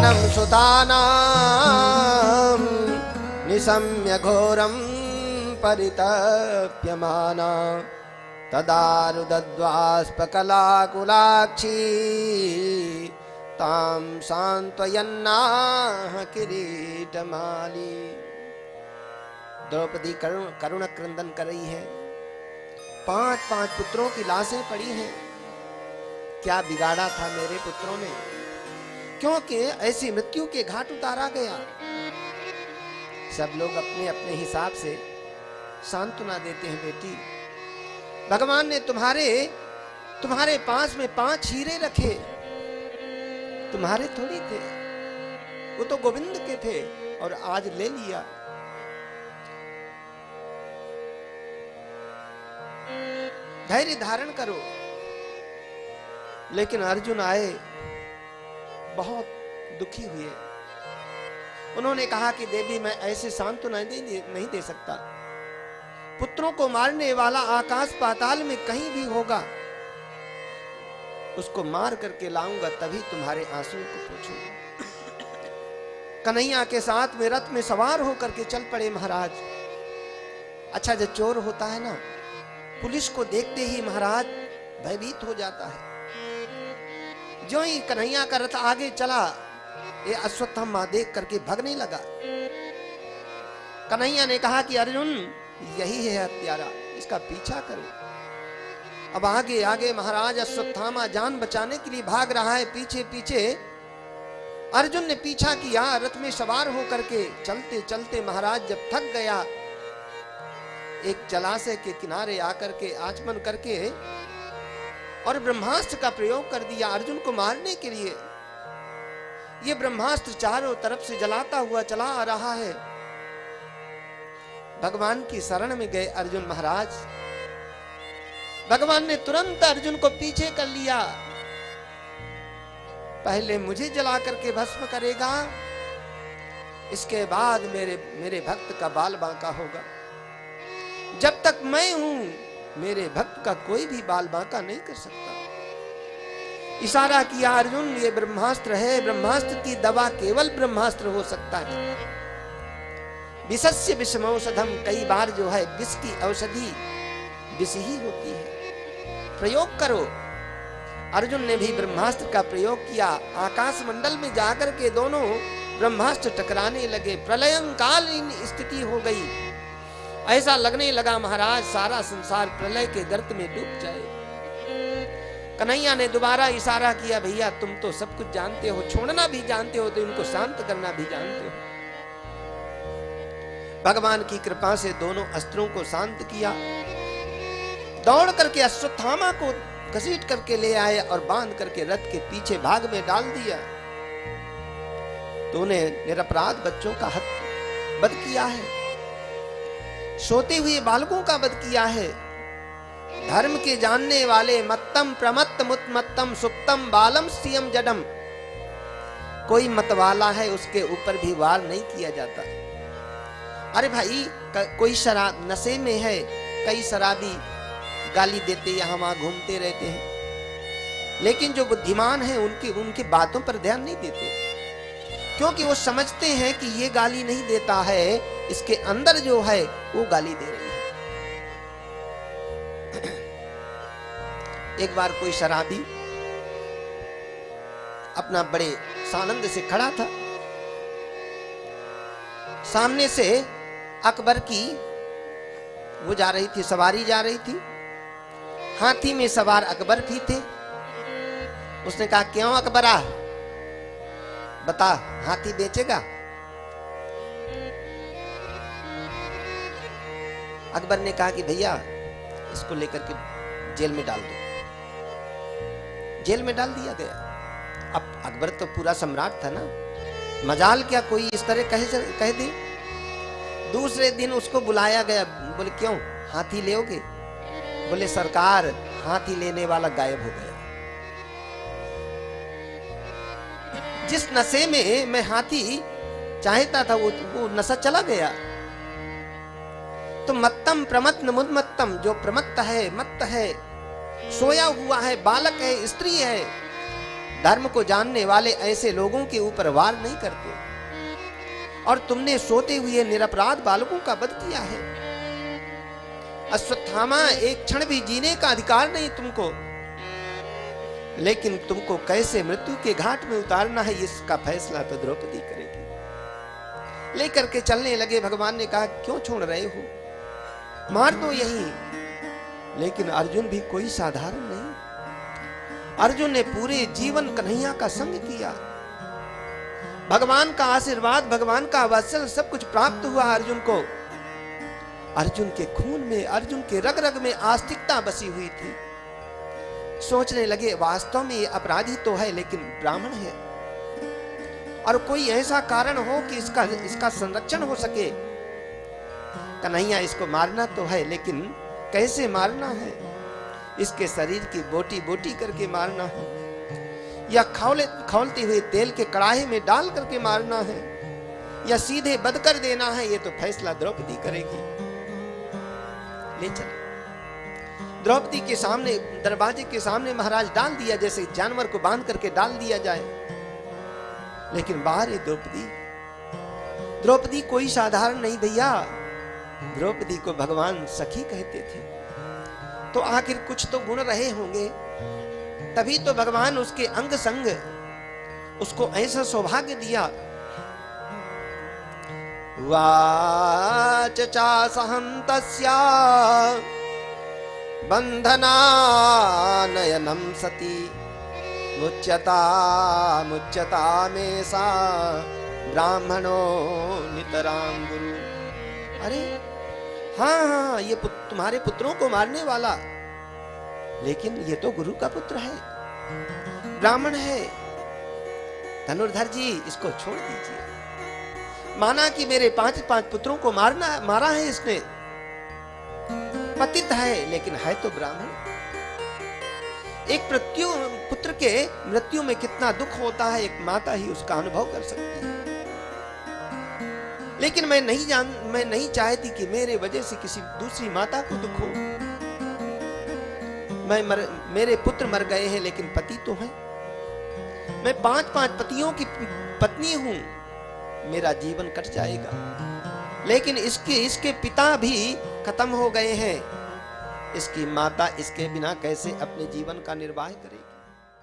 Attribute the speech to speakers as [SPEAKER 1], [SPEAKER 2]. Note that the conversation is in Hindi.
[SPEAKER 1] वचनं सुतानां निशम्य घोरं परितप्यमाना तदारुदद्वास्पकलाकुलाक्षी तां सांत्वयन्नाह किरीटमाली। द्रौपदी करुण क्रंदन कर रही है। 5 पुत्रों की लाशें पड़ी हैं। क्या बिगाड़ा था मेरे पुत्रों ने, क्योंकि ऐसी मृत्यु के घाट उतारा गया। सब लोग अपने अपने हिसाब से सांत्वना देते हैं। बेटी, भगवान ने तुम्हारे पास में 5 हीरे रखे, तुम्हारे थोड़ी थे, वो तो गोविंद के थे और आज ले लिया। धैर्य धारण करो। लेकिन अर्जुन आए, बहुत दुखी हुए। उन्होंने कहा कि देवी, मैं ऐसे सांत्वना नहीं दे सकता। पुत्रों को मारने वाला आकाश पाताल में कहीं भी होगा, उसको मार करके लाऊंगा, तभी तुम्हारे आंसुओं को पोंछूंगा। कन्हैया के साथ में रथ में सवार होकर के चल पड़े महाराज। अच्छा, जब चोर होता है ना, पुलिस को देखते ही महाराज भयभीत हो जाता है। जो ही कन्हैया का रथ आगे चला, ये अश्वत्थामा देख करके भगने लगा। कन्हैया ने कहा कि अर्जुन, यही है हत्यारा, इसका पीछा करो। अब आगे आगे महाराज अश्वत्थामा जान बचाने के लिए भाग रहा है। पीछे पीछे अर्जुन ने पीछा किया। रथ में सवार होकर के चलते चलते महाराज जब थक गया, एक जलाशय के किनारे आकर के आचमन करके और ब्रह्मास्त्र का प्रयोग कर दिया अर्जुन को मारने के लिए। ये ब्रह्मास्त्र चारों तरफ से जलाता हुआ चला आ रहा है। भगवान की शरण में गए अर्जुन महाराज। भगवान ने तुरंत अर्जुन को पीछे कर लिया। पहले मुझे जला करके भस्म करेगा, इसके बाद मेरे भक्त का बाल बांका होगा। जब तक मैं हूं, मेरे भक्त का कोई भी बाल बांका नहीं कर सकता। इशारा किया अर्जुन, ये ब्रह्मास्त्र है, ब्रह्मास्त्र की दवा केवल ब्रह्मास्त्र हो सकता है। विषस्य विषमौषधम, कई बार जो है विष की औषधि विष ही होती है। प्रयोग करो। अर्जुन ने भी ब्रह्मास्त्र का प्रयोग किया। आकाश मंडल में जाकर के दोनों ब्रह्मास्त्र टकराने लगे। प्रलयंकालीन स्थिति हो गई। ऐसा लगने लगा महाराज सारा संसार प्रलय के गर्त में डूब जाए। कन्हैया ने दोबारा इशारा किया, भैया तुम तो सब कुछ जानते हो, छोड़ना भी जानते हो, तो इनको शांत करना भी जानते हो। भगवान की कृपा से दोनों अस्त्रों को शांत किया। दौड़ करके अश्वत्थामा को घसीट करके ले आए और बांध करके रथ के पीछे भाग में डाल दिया। तूने निरपराध बच्चों का वध किया है, सोते हुए बालकों का वध किया है। धर्म के जानने वाले मत्तम प्रमत्त मुत्मत्तम सुप्तम बालम सियम जडम, कोई मतवाला है उसके ऊपर भी वार नहीं किया जाता। अरे भाई, कोई शराब नशे में है, कई शराबी गाली देते यहाँ वहां घूमते रहते हैं, लेकिन जो बुद्धिमान है उनकी बातों पर ध्यान नहीं देते, क्योंकि वो समझते हैं कि ये गाली नहीं देता है, इसके अंदर जो है वो गाली दे रही है। एक बार कोई शराबी अपना बड़े सानंद से खड़ा था। सामने से अकबर की वो जा रही थी, सवारी जा रही थी। हाथी में सवार अकबर भी थे। उसने कहा, क्यों अकबरा, बता, हाथी बेचेगा? अकबर ने कहा कि भैया इसको लेकर के जेल में डाल दो। जेल में डाल दिया गया। अब अकबर तो पूरा सम्राट था ना, मजाल क्या कोई इस तरह कह दे। दूसरे दिन उसको बुलाया गया। बोले, क्यों, हाथी लेओगे? बोले, सरकार, हाथी लेने वाला गायब हो गया। जिस नशे में मैं हाथी चाहता था वो नशा चला गया। तो मत्तम प्रमत्त मुद्मत्तम, जो प्रमत्त है, मत्त है, सोया हुआ है, बालक है, स्त्री है, धर्म को जानने वाले ऐसे लोगों के ऊपर वार नहीं करते, और तुमने सोते हुए निरपराध बालकों का वध किया है। अश्वत्थामा, एक क्षण भी जीने का अधिकार नहीं तुमको, लेकिन तुमको कैसे मृत्यु के घाट में उतारना है इसका फैसला तो द्रौपदी करेगी। लेकर के चलने लगे। भगवान ने कहा क्यों छोड़ रहे हो, मार दो यहीं। लेकिन अर्जुन भी कोई साधारण नहीं। अर्जुन ने पूरे जीवन कन्हैया का संग किया। भगवान का आशीर्वाद, भगवान का वात्सल्य सब कुछ प्राप्त हुआ अर्जुन को। अर्जुन के खून में, अर्जुन के रग रग में आस्तिकता बसी हुई थी। सोचने लगे वास्तव में ये अपराधी तो है लेकिन ब्राह्मण है, और कोई ऐसा कारण हो कि इसका संरक्षण हो सके। कन्हैया, इसको मारना तो है लेकिन कैसे मारना है? इसके शरीर की बोटी बोटी करके मारना है, या खौलते हुए तेल के कड़ाहे में डाल करके मारना है, या सीधे बद कर देना है? ये तो फैसला द्रौपदी करेगी। ले चले। द्रौपदी के सामने, दरवाजे के सामने महाराज डाल दिया, जैसे जानवर को बांध करके डाल दिया जाए। लेकिन बाहर है द्रौपदी। द्रौपदी कोई साधारण नहीं भैया। द्रौपदी को भगवान सखी कहते थे, तो आखिर कुछ तो गुण रहे होंगे, तभी तो भगवान उसके अंग संग उसको ऐसा सौभाग्य दिया। वाच चा सहंतस्या बंधनानयनम सती मुच्यता में सा ब्राह्मणो नितराम गुरु। अरे हाँ, ये तुम्हारे पुत्रों को मारने वाला, लेकिन ये तो गुरु का पुत्र है, ब्राह्मण है। धनुर्धर जी, इसको छोड़ दीजिए। माना कि मेरे पांच पुत्रों को मारा है इसने, पतित है, लेकिन है तो ब्राह्मण। एक पुत्र के मृत्यु में कितना दुख होता है, एक माता ही उसका अनुभव कर सकती है। लेकिन मैं नहीं चाहती कि मेरे वजह से किसी दूसरी माता को दुख हो। मेरे पुत्र मर गए हैं लेकिन पति तो है। मैं 5 पतियों की पत्नी हूं, मेरा जीवन कट जाएगा, लेकिन इसके पिता भी खत्म हो गए हैं। इसकी माता इसके बिना कैसे अपने जीवन का निर्वाह करेगी?